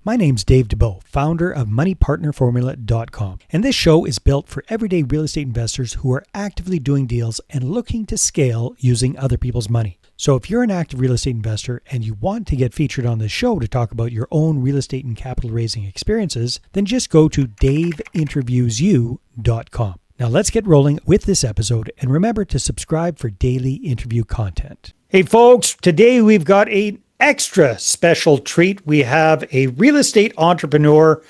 My name's Dave DeBow, founder of MoneyPartnerFormula.com, and this show is built for everyday real estate investors who are actively doing deals and looking to scale using other people's money. So if you're an active real estate investor and you want to get featured on this show to talk about your own real estate and capital raising experiences, then just go to daveinterviewsyou.com. Now let's get rolling with this episode, and remember to subscribe for daily interview content. Hey folks, today we've got an extra special treat. We have a real estate entrepreneur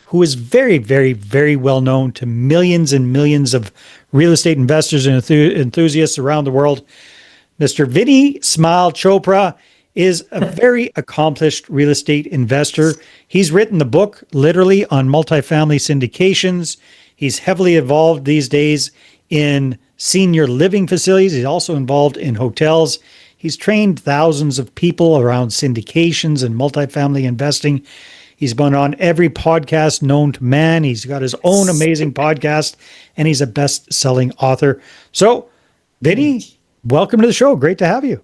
who is very, very, very well known to millions and millions of real estate investors and enthusiasts around the world. Mr. Vinney Chopra is a very accomplished real estate investor. He's written the book literally on multifamily syndications. He's heavily involved these days in senior living facilities. He's also involved in hotels. He's trained thousands of people around syndications and multifamily investing. He's been on every podcast known to man. He's got his own amazing podcast, and he's a best-selling author. So, Vinney, welcome to the show. Great to have you.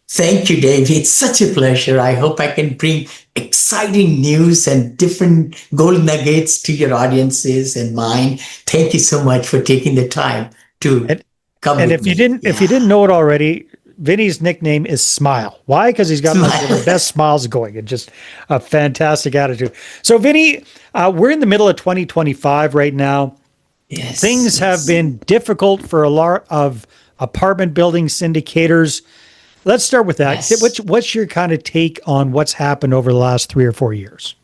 Thank you, Dave. It's such a pleasure. I hope I can bring exciting news and different gold nuggets to your audiences and mine. Thank you so much for taking the time to come. And if you didn't know it already, Vinney's nickname is Smile. Why? Because he's got one of the best smiles going and just a fantastic attitude. So, Vinney, we're in the middle of 2025 right now. Yes. Things have been difficult for a lot of apartment building syndicators. Let's start with that. Yes. What's your kind of take on what's happened over the last 3 or 4 years?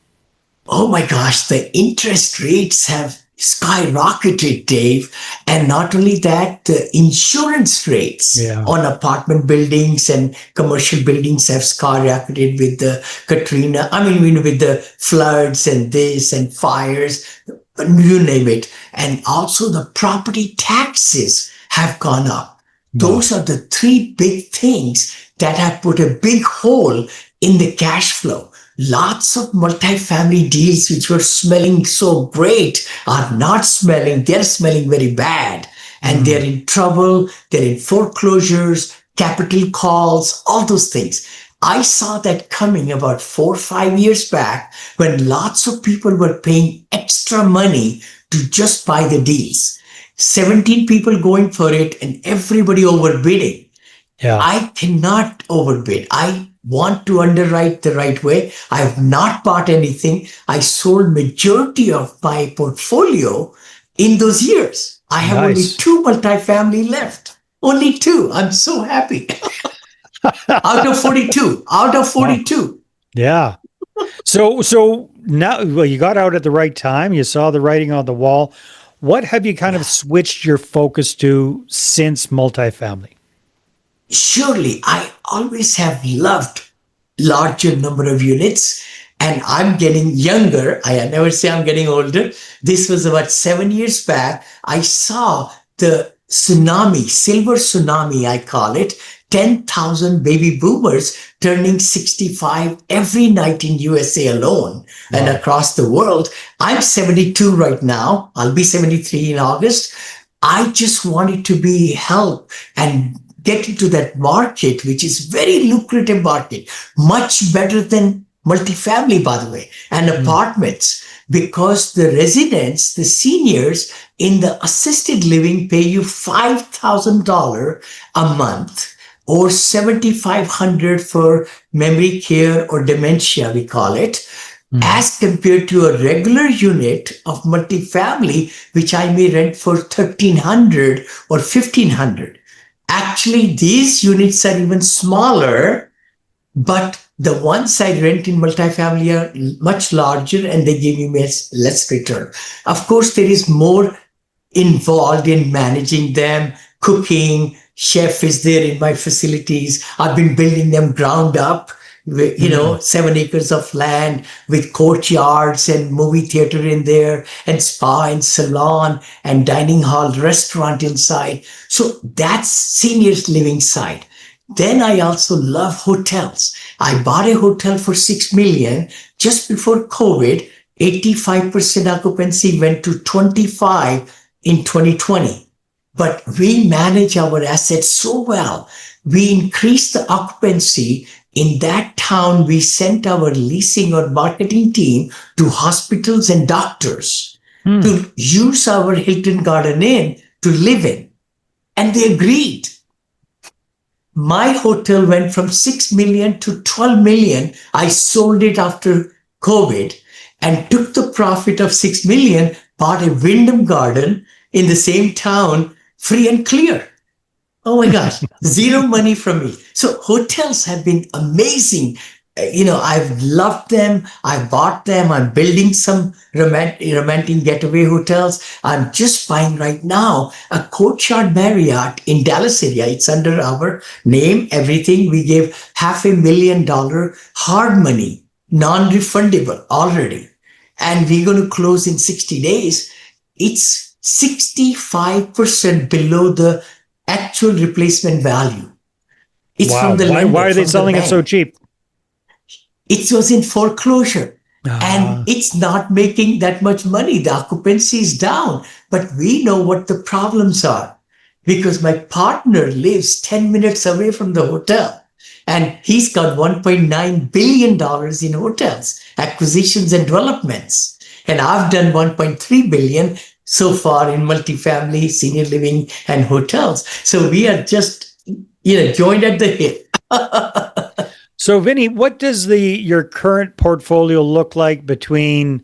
Oh my gosh, the interest rates have skyrocketed, Dave. And not only that, the insurance rates on apartment buildings and commercial buildings have skyrocketed with the with the floods and this and fires, you name it. And also the property taxes have gone up. Those are the three big things that have put a big hole in the cash flow. Lots of multifamily deals which were smelling so great are not smelling. They're smelling very bad. And they're in trouble. They're in foreclosures, capital calls, all those things. I saw that coming about 4 or 5 years back when lots of people were paying extra money to just buy the deals. 17 people going for it and everybody overbidding. Yeah. I cannot overbid. I want to underwrite the right way. I have not bought anything. I sold majority of my portfolio in those years. I have only 2 multifamily left. Only 2. I'm so happy. Out of 42. Yeah. So now, well, you got out at the right time. You saw the writing on the wall. What have you kind of switched your focus to since multifamily? Surely, I always have loved larger number of units, and I'm getting younger. I never say I'm getting older. This was about 7 years back. I saw the tsunami, silver tsunami, I call it, 10,000 baby boomers turning 65 every night in USA alone and across the world. I'm 72 right now. I'll be 73 in August. I just wanted to be help and get into that market, which is very lucrative market, much better than multifamily, by the way, and apartments, because the residents, the seniors in the assisted living pay you $5,000 a month or $7,500 for memory care or dementia, we call it, as compared to a regular unit of multifamily, which I may rent for $1,300 or $1,500. Actually, these units are even smaller, but the ones I rent in multifamily are much larger and they give me less return. Of course, there is more involved in managing them, cooking, chef is there in my facilities. I've been building them ground up, 7 acres of land with courtyards and movie theater in there and spa and salon and dining hall, restaurant inside. So that's seniors living side. Then I also love hotels. I bought a hotel for $6 million just before COVID. 85% occupancy went to 25 in 2020. But we manage our assets so well. We increased the occupancy In that town, we sent our leasing or marketing team to hospitals and doctors to use our Hilton Garden Inn to live in. And they agreed. My hotel went from 6 million to 12 million. I sold it after COVID and took the profit of 6 million, bought a Wyndham Garden in the same town, free and clear. Oh my gosh, zero money from me. So hotels have been amazing. I've loved them. I bought them. I'm building some romantic getaway hotels. I'm just buying right now a Courtyard Marriott in Dallas area. It's under our name, everything. We gave $500,000 hard money, non-refundable already. And we're going to close in 60 days. It's 65% below the actual replacement value. It's Wow. from the lender. Why are they from the selling it bank. so cheap? It was in foreclosure and it's not making that much money. The occupancy is down, but we know what the problems are because my partner lives 10 minutes away from the hotel and he's got $1.9 billion in hotels, acquisitions and developments. And I've done 1.3 billion so far in multifamily, senior living and hotels. So we are just, joined at the hip. So, Vinney, what does your current portfolio look like between,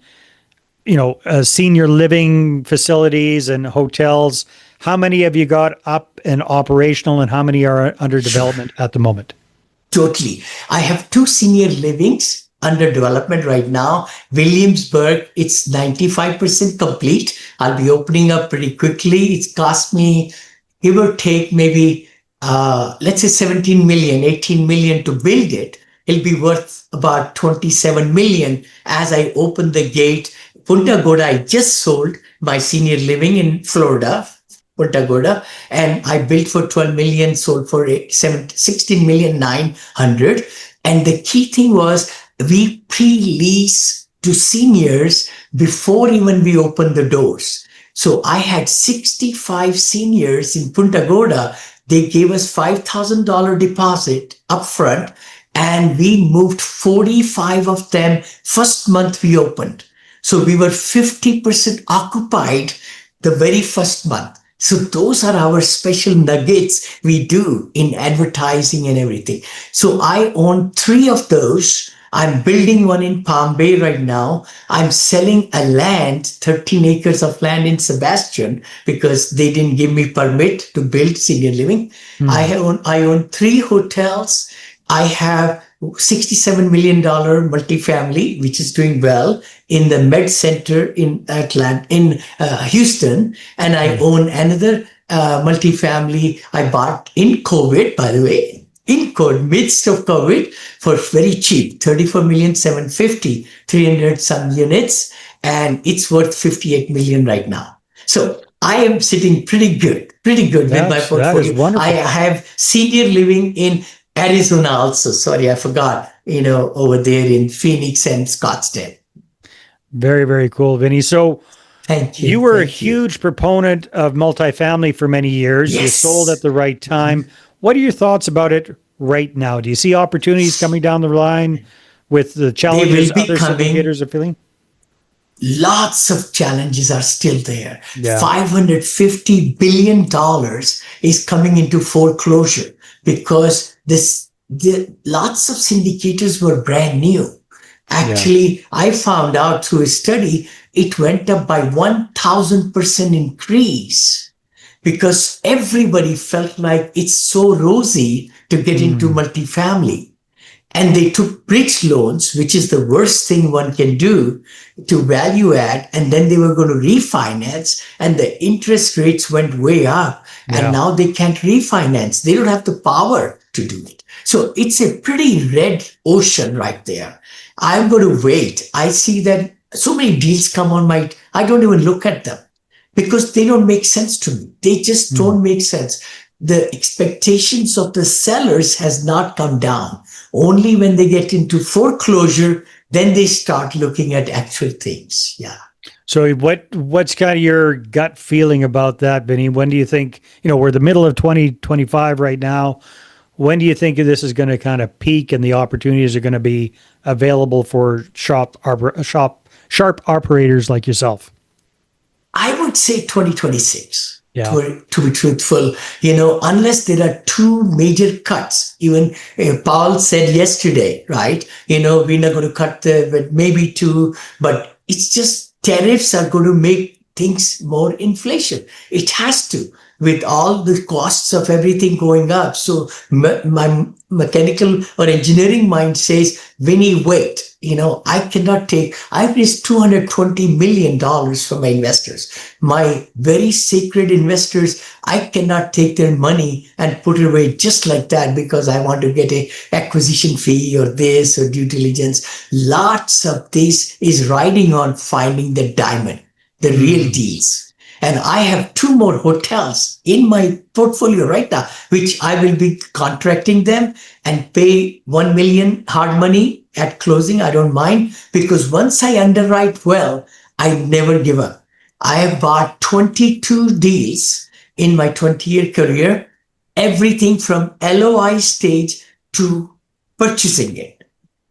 senior living facilities and hotels? How many have you got up and operational, and how many are under development at the moment? Totally. I have 2 senior livings under development right now. Williamsburg, it's 95% complete. I'll be opening up pretty quickly. It's cost me, give or take, maybe let's say 17 million, 18 million to build it. It'll be worth about 27 million as I open the gate. Punta Gorda, I just sold my senior living in Florida, Punta Gorda, and I built for 12 million, sold for 16 million 900. And the key thing was we pre-lease to seniors before even we open the doors. So I had 65 seniors in Punta Gorda. They gave us $5,000 deposit upfront, and we moved 45 of them first month we opened. So we were 50% occupied the very first month. So those are our special nuggets we do in advertising and everything. So I own 3 of those. I'm building one in Palm Bay right now. I'm selling a land, 13 acres of land in Sebastian, because they didn't give me permit to build senior living. I own 3 hotels. I have $67 million multifamily, which is doing well in the Med Center in Houston. And I own another multifamily I bought in COVID, by the way. In COVID, midst of COVID, for very cheap, 34,750,000, 300 some units, and it's worth 58 million right now. So I am sitting pretty good with my portfolio. That is wonderful. I have senior living in Arizona also. Sorry, I forgot, over there in Phoenix and Scottsdale. Very, very cool, Vinney. So Thank you. you were a huge proponent of multifamily for many years. Yes. You sold at the right time. What are your thoughts about it right now? Do you see opportunities coming down the line with the challenges other syndicators are feeling? Lots of challenges are still there. Yeah. $550 billion is coming into foreclosure because lots of syndicators were brand new. Actually, I found out through a study, it went up by 1,000% increase because everybody felt like it's so rosy to get into multifamily. And they took bridge loans, which is the worst thing one can do, to value add. And then they were going to refinance and the interest rates went way up. Yeah. And now they can't refinance. They don't have the power to do it. So it's a pretty red ocean right there. I'm going to wait. I see that so many deals come on I don't even look at them because they don't make sense to me. They just don't make sense. The expectations of the sellers has not come down. Only when they get into foreclosure, then they start looking at actual things. Yeah. So what's kind of your gut feeling about that, Vinney? When do you think, we're the middle of 2025 right now. when do you think this is going to kind of peak and the opportunities are going to be available for sharp operators like yourself? I would say 2026. Yeah. To be truthful, unless there are two major cuts, even Paul said yesterday, right? We're not going to cut but maybe two, but it's just tariffs are going to make things more inflation. It has to, with all the costs of everything going up. So my mechanical or engineering mind says, Vinny, wait. I've raised $220 million from my investors. My very sacred investors, I cannot take their money and put it away just like that because I want to get a acquisition fee or this or due diligence. Lots of this is riding on finding the diamond, the real deals. And I have two more hotels in my portfolio right now, which I will be contracting them and pay 1 million hard money at closing. I don't mind, because once I underwrite well, I never give up. I have bought 22 deals in my 20-year career, everything from LOI stage to purchasing it.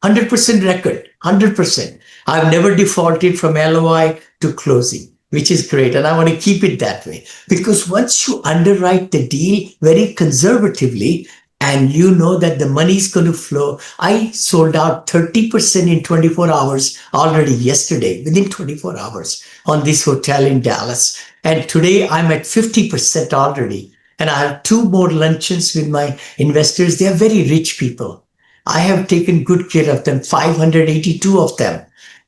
100% record, 100%. I've never defaulted from LOI to closing, which is great. And I want to keep it that way, because once you underwrite the deal very conservatively and you know that the money is going to flow. I sold out 30% in 24 hours already yesterday, within 24 hours on this hotel in Dallas. And today I'm at 50% already. And I have two more luncheons with my investors. They are very rich people. I have taken good care of them, 582 of them.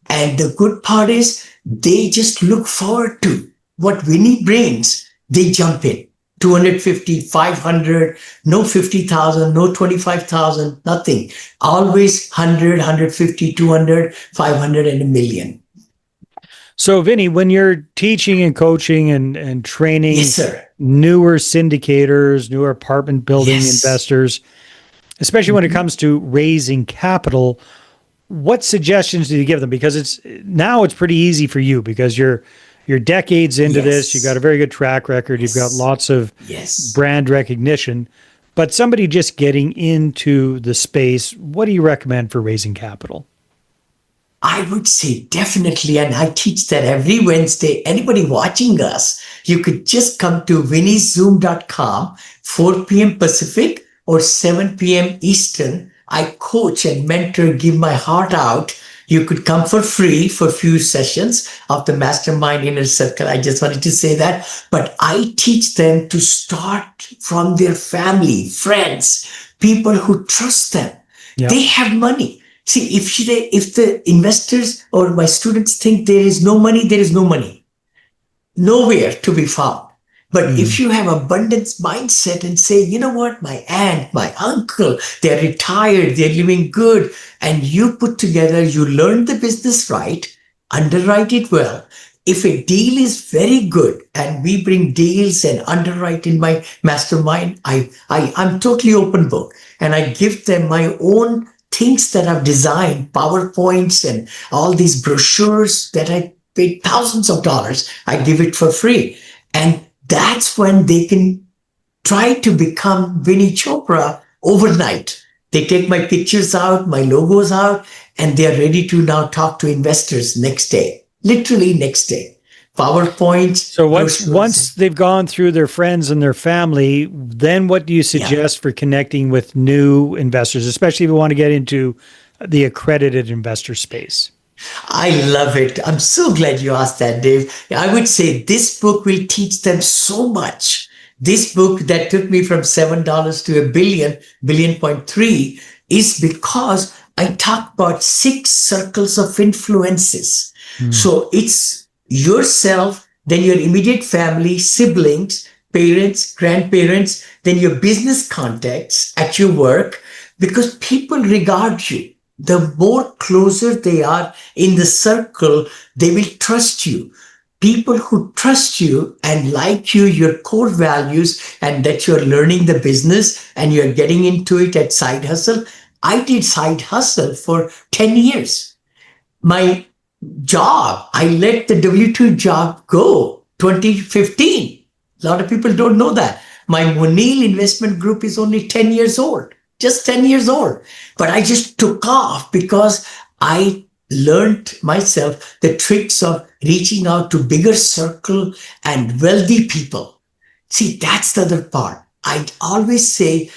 And the good part is they just look forward to what Vinney brings. They jump in. 250, 500, no 50,000, no 25,000, nothing. Always 100, 150, 200, 500, and a million. So, Vinney, when you're teaching and coaching and training Yes, sir. newer syndicators, newer apartment building investors, especially when it comes to raising capital, what suggestions do you give them? Because it's pretty easy for you because you're decades into this. You've got a very good track record. You've got lots of brand recognition. But somebody just getting into the space, what do you recommend for raising capital? I would say definitely, and I teach that every Wednesday. Anybody watching us, you could just come to vinnyzoom.com, 4 p.m. Pacific or 7 p.m. Eastern. I coach and mentor, give my heart out. You could come for free for a few sessions of the Mastermind Inner Circle. I just wanted to say that. But I teach them to start from their family, friends, people who trust them. Yeah. They have money. See, if the investors or my students think there is no money, there is no money. Nowhere to be found. But if you have abundance mindset and say, you know what, my aunt, my uncle, they're retired, they're living good, and you put together, you learn the business right, underwrite it well. If a deal is very good and we bring deals and underwrite in my mastermind, I'm totally open book, and I give them my own things that I've designed, PowerPoints and all these brochures that I paid thousands of dollars. I give it for free. And that's when they can try to become Vinney Chopra overnight. They take my pictures out, my logos out, and they're ready to now talk to investors next day, literally next day. PowerPoint. So once they've gone through their friends and their family, then what do you suggest for connecting with new investors, especially if you want to get into the accredited investor space? I love it. I'm so glad you asked that, Dave. I would say this book will teach them so much. This book that took me from $7 to a billion, 1.3 is because I talk about 6 circles of influences. So it's yourself, then your immediate family, siblings, parents, grandparents, then your business contacts at your work, because people regard you. The more closer they are in the circle, they will trust you. People who trust you and like you, your core values, and that you're learning the business and you're getting into it at side hustle. I did side hustle for 10 years. My job, I let the W-2 job go 2015. A lot of people don't know that. My Monil investment group is only 10 years old, just 10 years old. But I just took off because I learned myself the tricks of reaching out to bigger circle and wealthy people. See, that's the other part. I always say,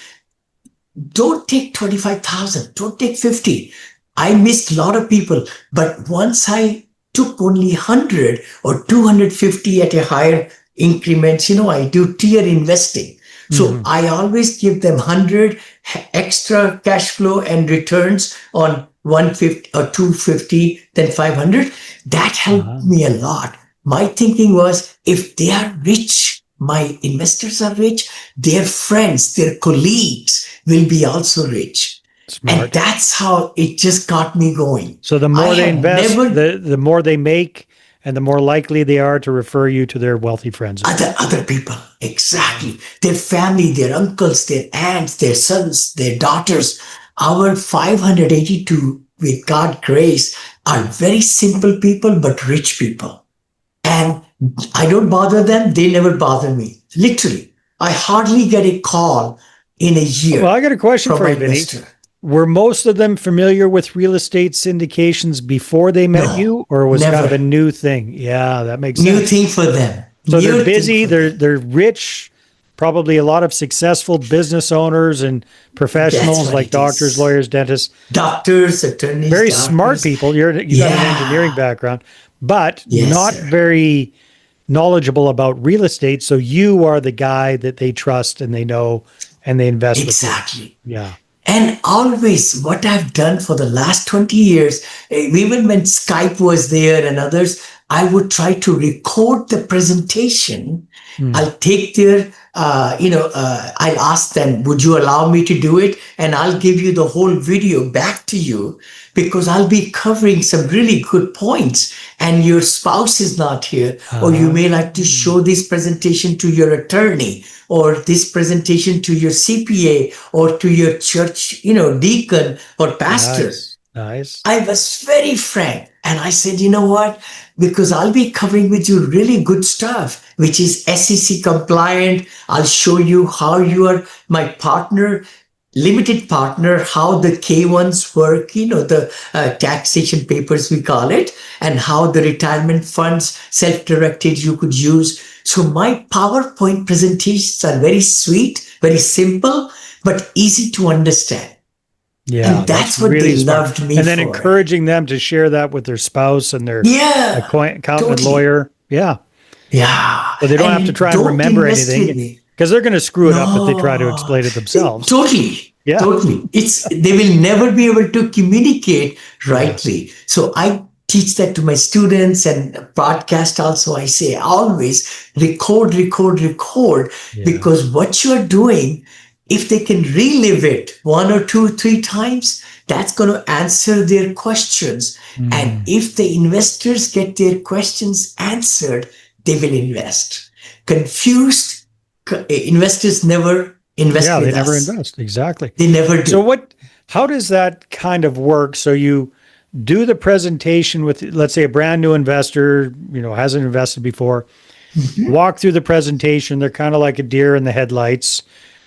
don't take 25,000, don't take 50. I missed a lot of people, but once I took only 100 or 250 at a higher increments, I do tier investing. So I always give them 100 extra cash flow and returns on 150 or 250, then 500. That helped me a lot. My thinking was, if they are rich, my investors are rich, their friends, their colleagues will be also rich. Smart. And that's how it just got me going. So the more they invest, the more they make, and the more likely they are to refer you to their wealthy friends. Other people, exactly. Their family, their uncles, their aunts, their sons, their daughters. Our 582, with God's grace, are very simple people, but rich people. And I don't bother them. They never bother me. Literally. I hardly get a call in a year. Well, I got a question for you, Vinney. Were most of them familiar with real estate syndications before they met you, or was it kind of a new thing? Yeah, that makes sense. New thing for them. So they're busy, they're rich, probably a lot of successful business owners and professionals like doctors, lawyers, dentists. Doctors, attorneys. Very smart people. You got an engineering background, but not very knowledgeable about real estate. So you are the guy that they trust and they know and they invest with. Exactly. Yeah. And always what I've done for the last 20 years, even when Skype was there and others, I would try to record the presentation. I'll take their, I'll ask them, would you allow me to do it? And I'll give you the whole video back to you, because I'll be covering some really good points and your spouse is not here, or you may like to show this presentation to your attorney, or this presentation to your CPA, or to your church, deacon or pastor. Nice. I was very frank. And I said, you know what? Because I'll be covering with you really good stuff, which is SEC compliant. I'll show you how you are my partner, limited partner, how the K1s work, the taxation papers, we call it, and how the retirement funds, self-directed, you could use. So my PowerPoint presentations are very sweet, very simple, but easy to understand. Yeah, and that's what really they loved me for. And then encouraging them to share that with their spouse and their accountant and lawyer. Yeah. Yeah. But they don't have to try and remember anything, because they're going to screw it up if they try to explain it themselves. Totally. Yeah. Totally. They will never be able to communicate rightly. Yes. So I teach that to my students, and podcast also. I say always record, because what you're doing, if they can relive it 1 or 2, 3 times, that's going to answer their questions. And if the investors get their questions answered, they will invest. Confused investors never invest. Yeah, they never invest. Exactly. They never do. So how does that kind of work? So you do the presentation with, let's say, a brand new investor, hasn't invested before, walk through the presentation. They're kind of like a deer in the headlights.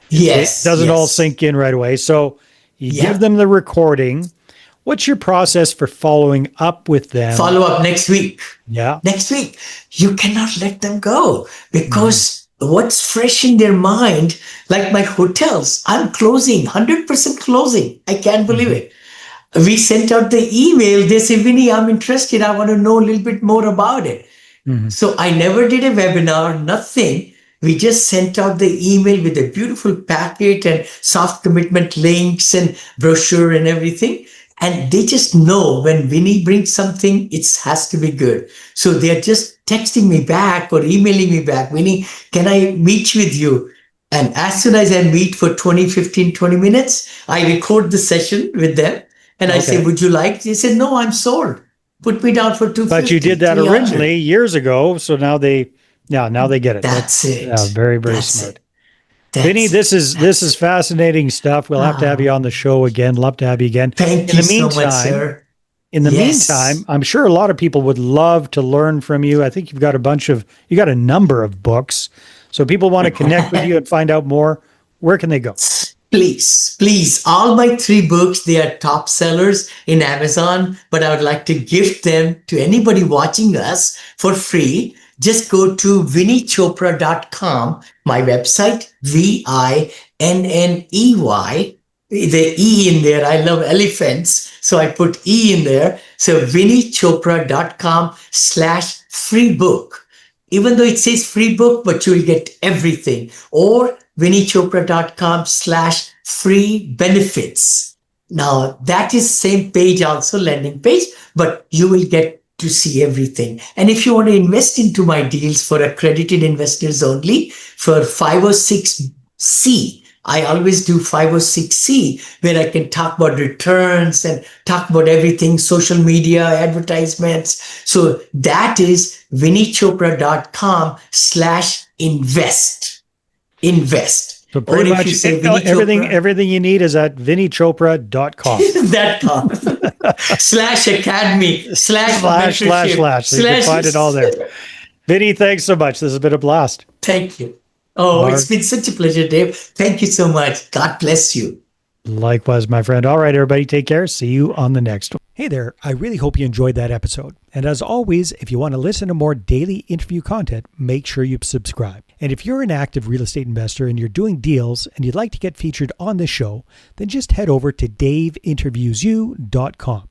Yes. It doesn't all sink in right away. So you give them the recording. What's your process for following up with them? Follow up next week. Yeah. Next week. You cannot let them go, because what's fresh in their mind, like my hotels, I'm closing, 100% closing. I can't believe it. We sent out the email. They say, Vinney, I'm interested. I want to know a little bit more about it. So I never did a webinar, nothing. We just sent out the email with a beautiful packet and soft commitment links and brochure and everything. And they just know when Vinney brings something, it has to be good. So they're just texting me back or emailing me back, Vinney, can I meet with you? And as soon as I meet for 15, 20 minutes, I record the session with them. And I say, would you like? They said, no, I'm sold. Put me down for 250. But you did that originally years ago. So now they get it. That's it. Yeah, very, very smart. Vinney, this is fascinating stuff. We'll have to have you on the show again. Love to have you again. Thank you so much, sir. In the meantime, I'm sure a lot of people would love to learn from you. I think you've got a number of books. So people want to connect with you and find out more. Where can they go? Please, all my 3 books, they are top sellers in Amazon, but I would like to gift them to anybody watching us for free. Just go to vinneychopra.com, my website, Vinney, the E in there. I love elephants, so I put E in there. So vinneychopra.com/free book. Even though it says free book, but you'll get everything. Or vinneychopra.com/free benefits. Now that is same page, also landing page, but you will get to see everything. And if you want to invest into my deals for accredited investors only, for 506C, I always do 506C, where I can talk about returns and talk about everything, social media, advertisements. So that is vinneychopra.com/invest. So pretty much everything you need is at vinneychopra.com. /academy /. So you can find it all there. Vinney, thanks so much. This has been a blast. Thank you. Oh, it's been such a pleasure, Dave. Thank you so much. God bless you. Likewise, my friend. All right, everybody, take care. See you on the next one. Hey there. I really hope you enjoyed that episode. And as always, if you want to listen to more daily interview content, make sure you subscribe. And if you're an active real estate investor and you're doing deals and you'd like to get featured on this show, then just head over to daveinterviewsyou.com.